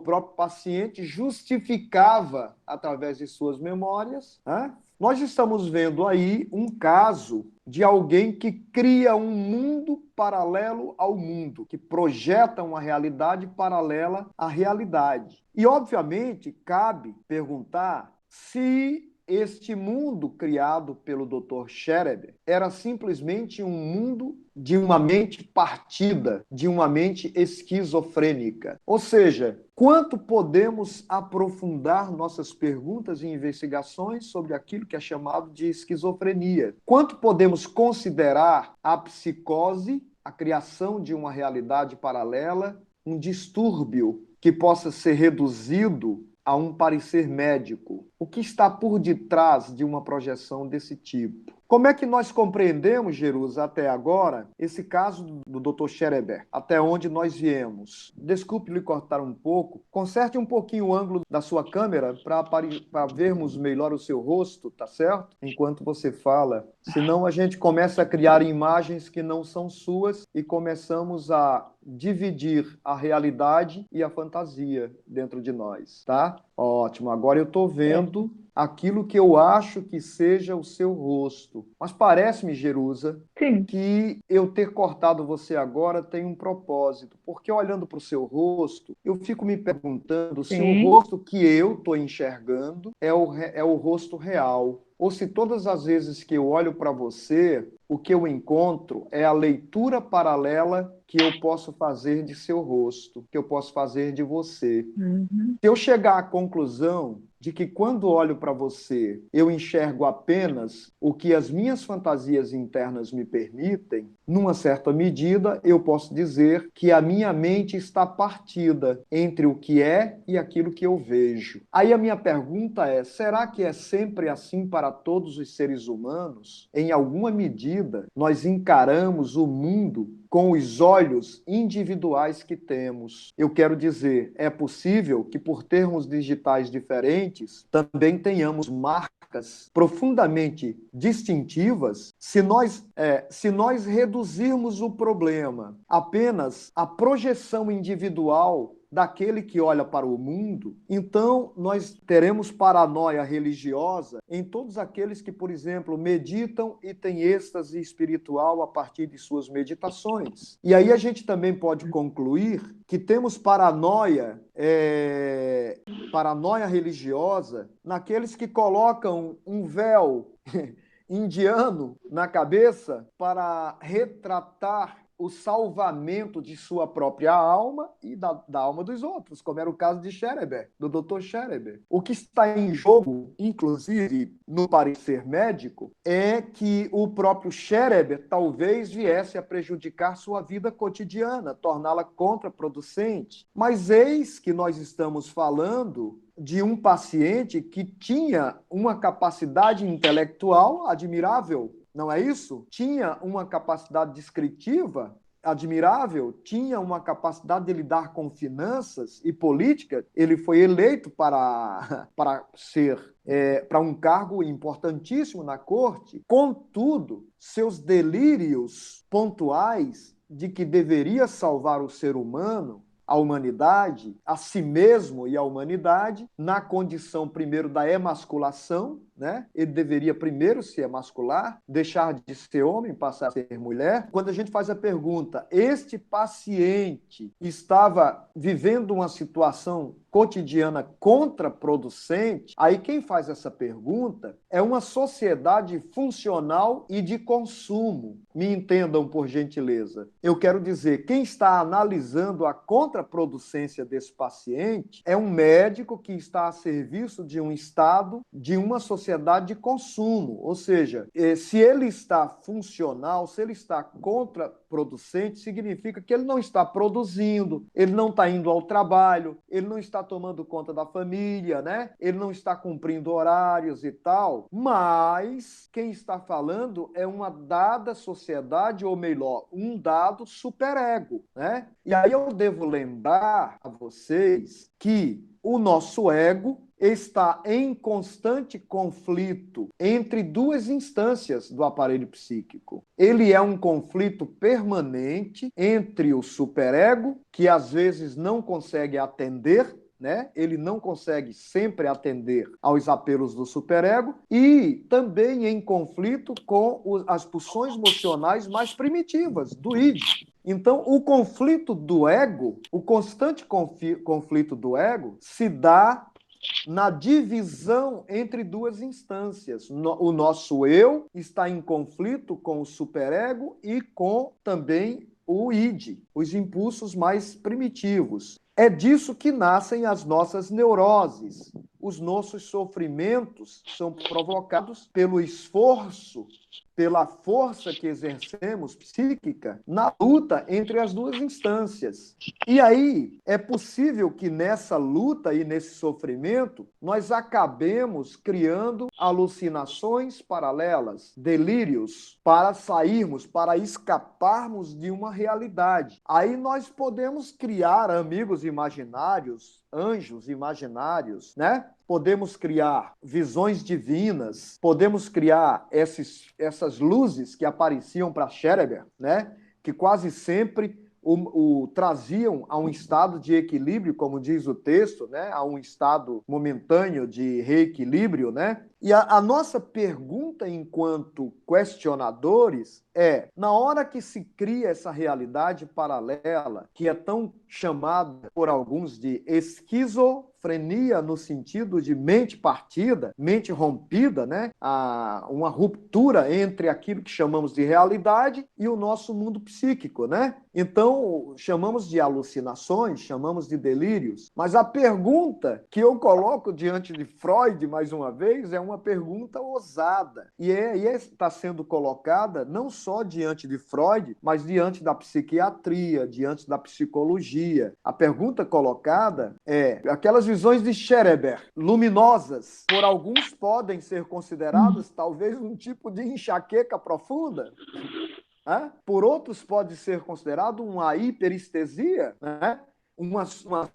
próprio paciente justificava, através de suas memórias, né? Nós estamos vendo aí um caso de alguém que cria um mundo paralelo ao mundo, que projeta uma realidade paralela à realidade. E, obviamente, cabe perguntar se este mundo criado pelo Dr. Scherer era simplesmente um mundo de uma mente partida, de uma mente esquizofrênica. Ou seja, quanto podemos aprofundar nossas perguntas e investigações sobre aquilo que é chamado de esquizofrenia? Quanto podemos considerar a psicose, a criação de uma realidade paralela, um distúrbio que possa ser reduzido a um parecer médico? O que está por detrás de uma projeção desse tipo? Como é que nós compreendemos, Jerusa, até agora, esse caso do Dr. Scherer, até onde nós viemos? Desculpe lhe cortar um pouco, conserte um pouquinho o ângulo da sua câmera para vermos melhor o seu rosto, tá certo? Enquanto você fala. Senão a gente começa a criar imagens que não são suas e começamos a dividir a realidade e a fantasia dentro de nós, tá? Ótimo, agora eu estou vendo aquilo que eu acho que seja o seu rosto. Mas parece-me, Jerusa, Sim. que eu ter cortado você agora tem um propósito, porque olhando para o seu rosto, eu fico me perguntando se o Sim. rosto que eu estou enxergando é o rosto real, ou se todas as vezes que eu olho para você, o que eu encontro é a leitura paralela que eu posso fazer de seu rosto, que eu posso fazer de você. Uhum. Se eu chegar à conclusão de que quando olho para você, eu enxergo apenas o que as minhas fantasias internas me permitem, numa certa medida, eu posso dizer que a minha mente está partida entre o que é e aquilo que eu vejo. Aí a minha pergunta é: será que é sempre assim para todos os seres humanos? Em alguma medida, nós encaramos o mundo com os olhos individuais que temos. Eu quero dizer, é possível que por termos digitais diferentes, também tenhamos marcas profundamente distintivas se nós reduzirmos o problema apenas à projeção individual daquele que olha para o mundo, então nós teremos paranoia religiosa em todos aqueles que, por exemplo, meditam e têm êxtase espiritual a partir de suas meditações. E aí a gente também pode concluir que temos paranoia religiosa naqueles que colocam um véu indiano na cabeça para retratar o salvamento de sua própria alma e da alma dos outros, como era o caso de Scherer, do Dr. Scherer. O que está em jogo, inclusive no parecer médico, é que o próprio Scherer talvez viesse a prejudicar sua vida cotidiana, torná-la contraproducente. Mas eis que nós estamos falando de um paciente que tinha uma capacidade intelectual admirável, não é isso? Tinha uma capacidade descritiva admirável, tinha uma capacidade de lidar com finanças e política. Ele foi eleito para um cargo importantíssimo na corte. Contudo, seus delírios pontuais de que deveria salvar o ser humano, a humanidade, a si mesmo e a humanidade, na condição primeiro da emasculação, né? Ele deveria primeiro se emascular, deixar de ser homem, passar a ser mulher. Quando a gente faz a pergunta, este paciente estava vivendo uma situação cotidiana contraproducente, aí quem faz essa pergunta é uma sociedade funcional e de consumo. Me entendam, por gentileza. Eu quero dizer, quem está analisando a contraproducência desse paciente é um médico que está a serviço de um Estado, de uma sociedade de consumo. Ou seja, se ele está funcional, se ele está contraproducente, significa que ele não está produzindo, ele não está indo ao trabalho, ele não está tomando conta da família, né? Ele não está cumprindo horários e tal. Mas quem está falando é uma dada sociedade, ou melhor, um dado superego, né? E aí eu devo lembrar a vocês que o nosso ego está em constante conflito entre duas instâncias do aparelho psíquico. Ele é um conflito permanente entre o superego, que às vezes não consegue atender, né? Ele não consegue sempre atender aos apelos do superego, e também em conflito com as pulsões emocionais mais primitivas, do id. Então, o conflito do ego, o constante conflito do ego, se dá na divisão entre duas instâncias. O nosso eu está em conflito com o superego e com também o id, os impulsos mais primitivos. É disso que nascem as nossas neuroses. Os nossos sofrimentos são provocados pelo esforço, pela força que exercemos psíquica na luta entre as duas instâncias. E aí é possível que nessa luta e nesse sofrimento nós acabemos criando alucinações paralelas, delírios, para sairmos, para escaparmos de uma realidade. Aí nós podemos criar amigos imaginários, anjos imaginários, né? Podemos criar visões divinas, podemos criar essas luzes que apareciam para Scherer, né? Que quase sempre o traziam a um estado de equilíbrio, como diz o texto, né? A um estado momentâneo de reequilíbrio, né? E a nossa pergunta enquanto questionadores é, na hora que se cria essa realidade paralela, que é tão chamada por alguns de esquizofrenia, no sentido de mente partida, mente rompida, né? Uma ruptura entre aquilo que chamamos de realidade e o nosso mundo psíquico, né? Então, chamamos de alucinações, chamamos de delírios, mas a pergunta que eu coloco diante de Freud, mais uma vez, é uma pergunta ousada. E está sendo colocada não só diante de Freud, mas diante da psiquiatria, diante da psicologia. A pergunta colocada é: aquelas visões de Scherer, luminosas, por alguns podem ser consideradas talvez um tipo de enxaqueca profunda? Por outros pode ser considerado uma hiperestesia, né? uma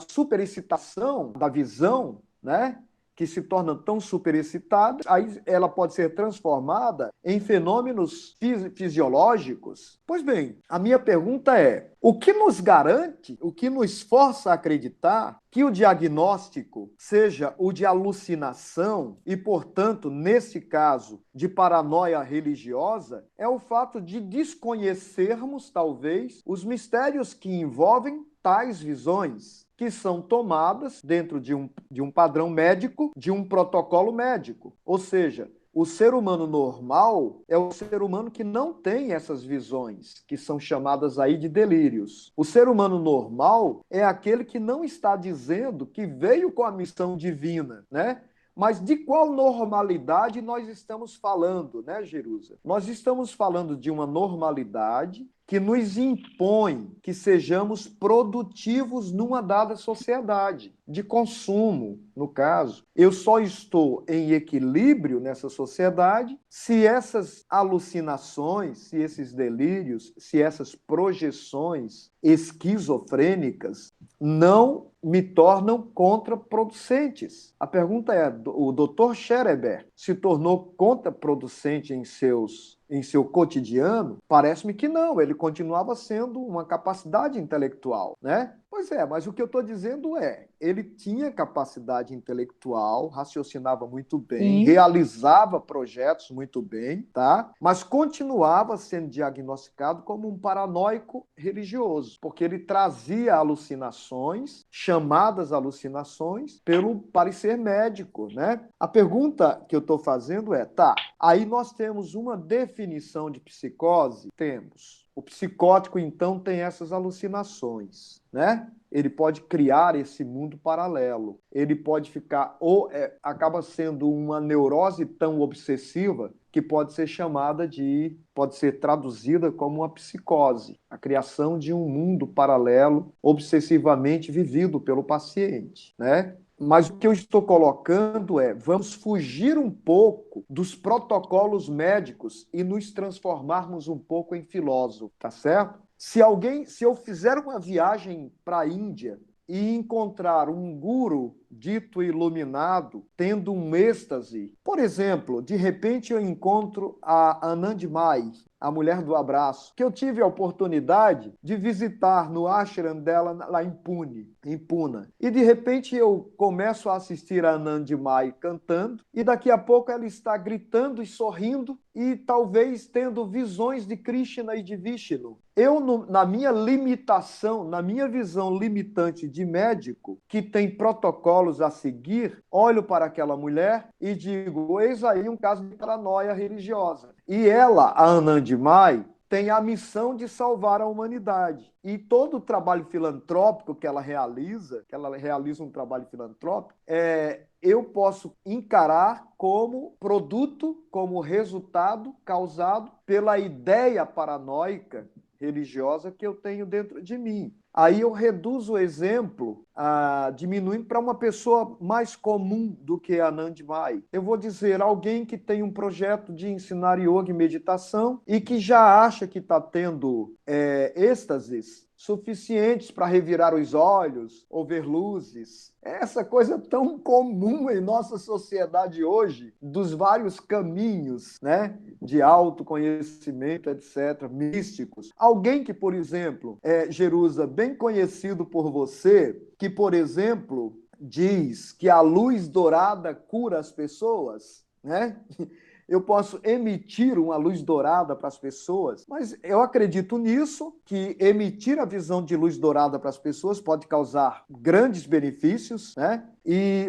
superexcitação da visão, né? Que se torna tão superexcitada, aí ela pode ser transformada em fenômenos fisiológicos. Pois bem, a minha pergunta é: o que nos garante, o que nos força a acreditar que o diagnóstico seja o de alucinação e, portanto, nesse caso, de paranoia religiosa, é o fato de desconhecermos, talvez, os mistérios que envolvem tais visões, que são tomadas dentro de um padrão médico, de um protocolo médico. Ou seja, o ser humano normal é o ser humano que não tem essas visões, que são chamadas aí de delírios. O ser humano normal é aquele que não está dizendo que veio com a missão divina, né? Mas de qual normalidade nós estamos falando, né, Jerusa? Nós estamos falando de uma normalidade que nos impõe que sejamos produtivos numa dada sociedade, de consumo, no caso. Eu só estou em equilíbrio nessa sociedade se essas alucinações, se esses delírios, se essas projeções esquizofrênicas não me tornam contraproducentes. A pergunta é: o Dr. Scherer se tornou contraproducente em seu cotidiano? Parece-me que não, ele continuava sendo uma capacidade intelectual, né? Pois é, mas o que eu estou dizendo é, ele tinha capacidade intelectual, raciocinava muito bem, realizava projetos muito bem, tá? Mas continuava sendo diagnosticado como um paranoico religioso, porque ele trazia alucinações, chamadas alucinações, pelo parecer médico, né? A pergunta que eu estou fazendo é, aí nós temos uma definição de psicose? Temos. O psicótico, então, tem essas alucinações, né? Ele pode criar esse mundo paralelo. Ele pode ficar, acaba sendo uma neurose tão obsessiva que pode ser traduzida como uma psicose, a criação de um mundo paralelo obsessivamente vivido pelo paciente, né? Mas o que eu estou colocando é: vamos fugir um pouco dos protocolos médicos e nos transformarmos um pouco em filósofo, tá certo? Se eu fizer uma viagem para a Índia e encontrar um guru dito iluminado, tendo um êxtase, por exemplo, de repente eu encontro a Anand Mai, a mulher do abraço, que eu tive a oportunidade de visitar no ashram dela lá em Pune. E de repente eu começo a assistir a Anand Mai cantando e daqui a pouco ela está gritando e sorrindo e talvez tendo visões de Krishna e de Vishnu. Eu, na minha limitação, na minha visão limitante de médico, que tem protocolos a seguir, olho para aquela mulher e digo: eis aí um caso de paranoia religiosa. E ela, a Anand Mai, tem a missão de salvar a humanidade. E todo o trabalho filantrópico que ela realiza um trabalho filantrópico, eu posso encarar como produto, como resultado causado pela ideia paranoica religiosa que eu tenho dentro de mim. Aí eu reduzo o exemplo, diminuindo para uma pessoa mais comum do que a Anand Mai. Eu vou dizer alguém que tem um projeto de ensinar yoga e meditação e que já acha que está tendo êxtases suficientes para revirar os olhos ou ver luzes. Essa coisa tão comum em nossa sociedade hoje, dos vários caminhos, né, de autoconhecimento, etc., místicos. Alguém que, por exemplo, Jerusa, bem conhecido por você, que, por exemplo, diz que a luz dourada cura as pessoas, né? Eu posso emitir uma luz dourada para as pessoas, mas eu acredito nisso, que emitir a visão de luz dourada para as pessoas pode causar grandes benefícios, né?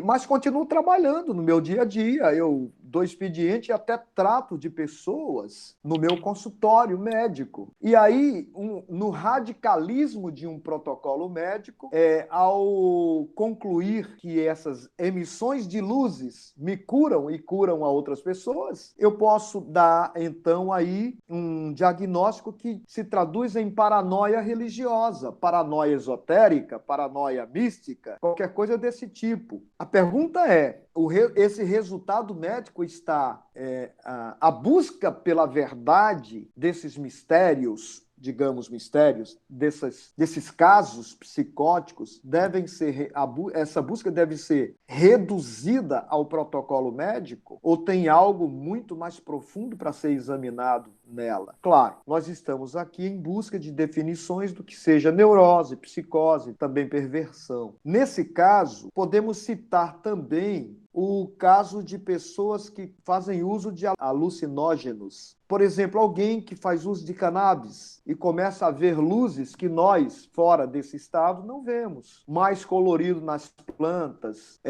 Mas continuo trabalhando no meu dia a dia. Eu dou expediente e até trato de pessoas no meu consultório médico. E aí, no radicalismo de um protocolo médico, ao concluir que essas emissões de luzes me curam e curam a outras pessoas, eu posso dar, então, aí um diagnóstico que se traduz em paranoia religiosa, paranoia esotérica, paranoia mística, qualquer coisa desse tipo. A pergunta é, esse resultado médico está a busca pela verdade desses mistérios, digamos, mistérios, desses casos psicóticos, essa busca deve ser reduzida ao protocolo médico ou tem algo muito mais profundo para ser examinado nela? Claro, nós estamos aqui em busca de definições do que seja neurose, psicose, também perversão. Nesse caso, podemos citar também o caso de pessoas que fazem uso de alucinógenos. Por exemplo, alguém que faz uso de cannabis e começa a ver luzes que nós, fora desse estado, não vemos. Mais colorido nas plantas,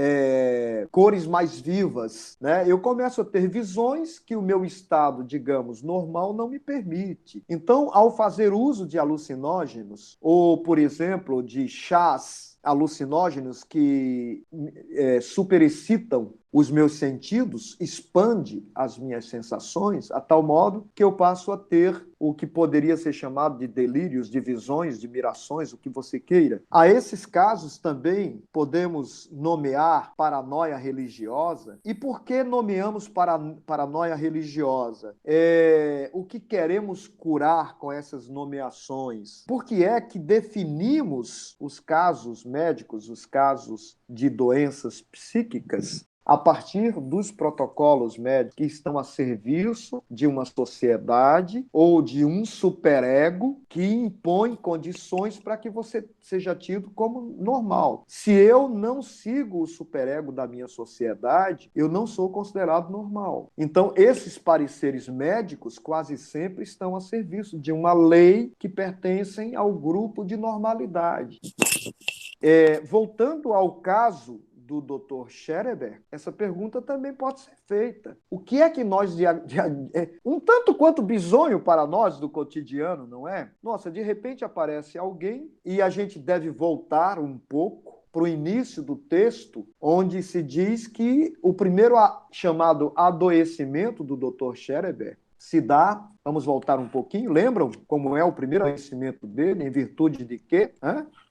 cores mais vivas, né? Eu começo a ter visões que o meu estado, digamos, normal não me permite. Então, ao fazer uso de alucinógenos, ou, por exemplo, de chás alucinógenos que superexcitam os meus sentidos, expande as minhas sensações, a tal modo que eu passo a ter o que poderia ser chamado de delírios, de visões, de mirações, o que você queira. A esses casos também podemos nomear paranoia religiosa. E por que nomeamos paranoia religiosa? O que queremos curar com essas nomeações? Por que é que definimos os casos médicos, os casos de doenças psíquicas, a partir dos protocolos médicos que estão a serviço de uma sociedade ou de um superego que impõe condições para que você seja tido como normal? Se eu não sigo o superego da minha sociedade, eu não sou considerado normal. Então, esses pareceres médicos quase sempre estão a serviço de uma lei que pertencem ao grupo de normalidade. Voltando ao caso do Dr. Schereber, essa pergunta também pode ser feita. O que é que nós... um tanto quanto bizonho para nós do cotidiano, não é? Nossa, de repente aparece alguém e a gente deve voltar um pouco para o início do texto, onde se diz que o primeiro chamado adoecimento do Dr. Schereber se dá, vamos voltar um pouquinho, lembram como é o primeiro adoecimento dele, em virtude de quê?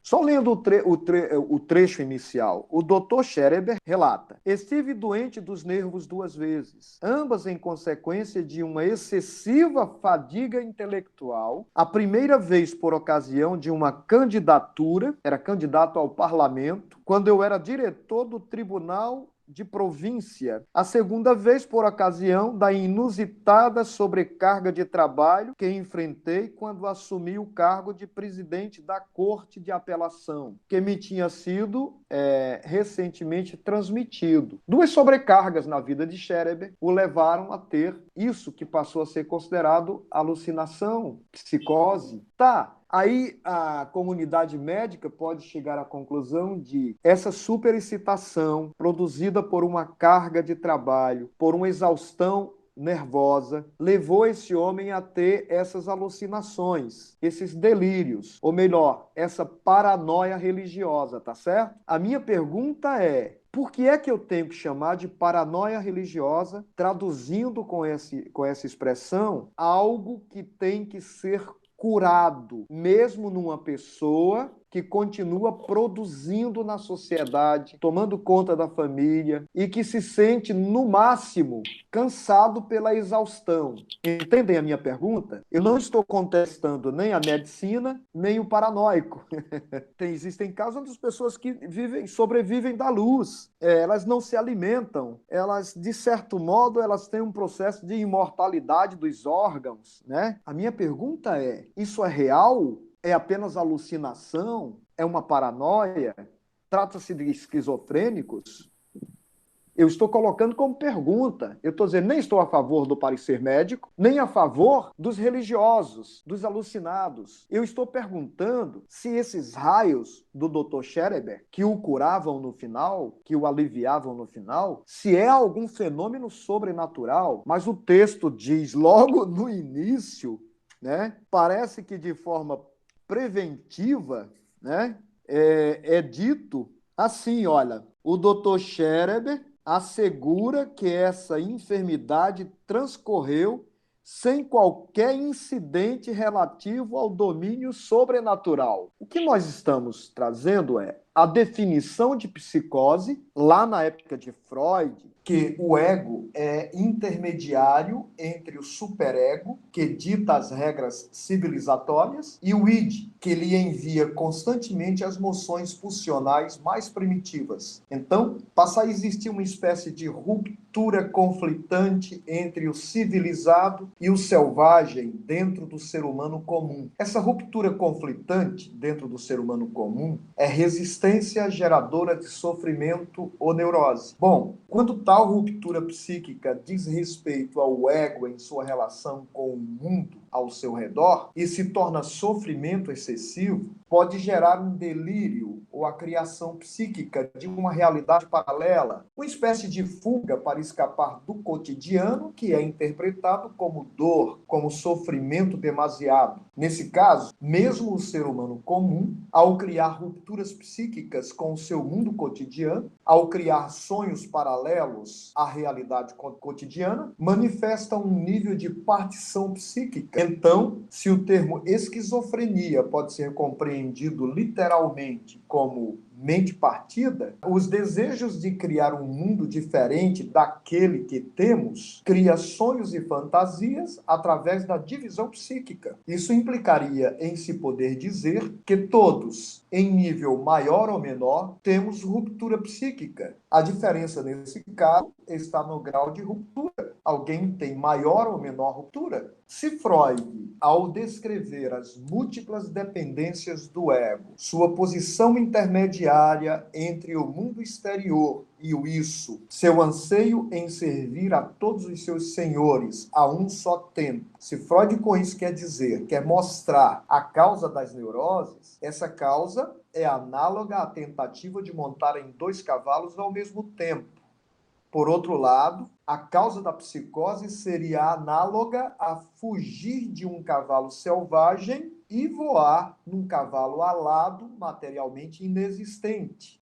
Só lendo o trecho inicial, o Dr. Schereber relata: estive doente dos nervos 2 vezes, ambas em consequência de uma excessiva fadiga intelectual, a primeira vez por ocasião de uma candidatura, era candidato ao parlamento, quando eu era diretor do Tribunal de Província, a segunda vez por ocasião da inusitada sobrecarga de trabalho que enfrentei quando assumi o cargo de presidente da Corte de Apelação, que me tinha sido recentemente transmitido. 2 sobrecargas na vida de Schereber o levaram a ter isso que passou a ser considerado alucinação, psicose. Aí a comunidade médica pode chegar à conclusão de essa superexcitação produzida por uma carga de trabalho, por uma exaustão nervosa, levou esse homem a ter essas alucinações, esses delírios, ou melhor, essa paranoia religiosa, tá certo? A minha pergunta é: por que é que eu tenho que chamar de paranoia religiosa, traduzindo com essa expressão algo que tem que ser curado, mesmo numa pessoa que continua produzindo na sociedade, tomando conta da família e que se sente, no máximo, cansado pela exaustão? Entendem a minha pergunta? Eu não estou contestando nem a medicina, nem o paranoico. Existem casos onde as pessoas que sobrevivem da luz, elas não se alimentam, elas, de certo modo, elas têm um processo de imortalidade dos órgãos, né? A minha pergunta é: isso é real? É apenas alucinação? É uma paranoia? Trata-se de esquizofrênicos? Eu estou colocando como pergunta. Eu estou dizendo, nem estou a favor do parecer médico, nem a favor dos religiosos, dos alucinados. Eu estou perguntando se esses raios do Dr. Schereber, que o curavam no final, que o aliviavam no final, se é algum fenômeno sobrenatural. Mas o texto diz logo no início, né? Parece que de forma preventiva, né? É dito assim, olha, o Dr. Schereber assegura que essa enfermidade transcorreu sem qualquer incidente relativo ao domínio sobrenatural. O que nós estamos trazendo é a definição de psicose, lá na época de Freud, que o ego é intermediário entre o superego, que dita as regras civilizatórias, e o id, que lhe envia constantemente as moções pulsionais mais primitivas. Então, passa a existir uma espécie de ruptura conflitante entre o civilizado e o selvagem dentro do ser humano comum. Essa ruptura conflitante dentro do ser humano comum é resistência geradora de sofrimento ou neurose. Bom, quando tal ruptura psíquica diz respeito ao ego em sua relação com o mundo ao seu redor e se torna sofrimento excessivo, pode gerar um delírio ou a criação psíquica de uma realidade paralela, uma espécie de fuga para escapar do cotidiano que é interpretado como dor, como sofrimento demasiado. Nesse caso, mesmo o ser humano comum, ao criar rupturas psíquicas com o seu mundo cotidiano, ao criar sonhos paralelos à realidade cotidiana, manifesta um nível de partição psíquica. Então, se o termo esquizofrenia pode ser compreendido literalmente como mente partida, os desejos de criar um mundo diferente daquele que temos cria sonhos e fantasias através da divisão psíquica. Isso implicaria em se poder dizer que todos, em nível maior ou menor, temos ruptura psíquica. A diferença nesse caso está no grau de ruptura. Alguém tem maior ou menor ruptura? Se Freud, ao descrever as múltiplas dependências do ego, sua posição intermediária entre o mundo exterior e o isso, seu anseio em servir a todos os seus senhores a um só tempo, se Freud com isso quer mostrar a causa das neuroses, essa causa é análoga à tentativa de montar em dois cavalos ao mesmo tempo. Por outro lado, a causa da psicose seria análoga a fugir de um cavalo selvagem e voar num cavalo alado, materialmente inexistente.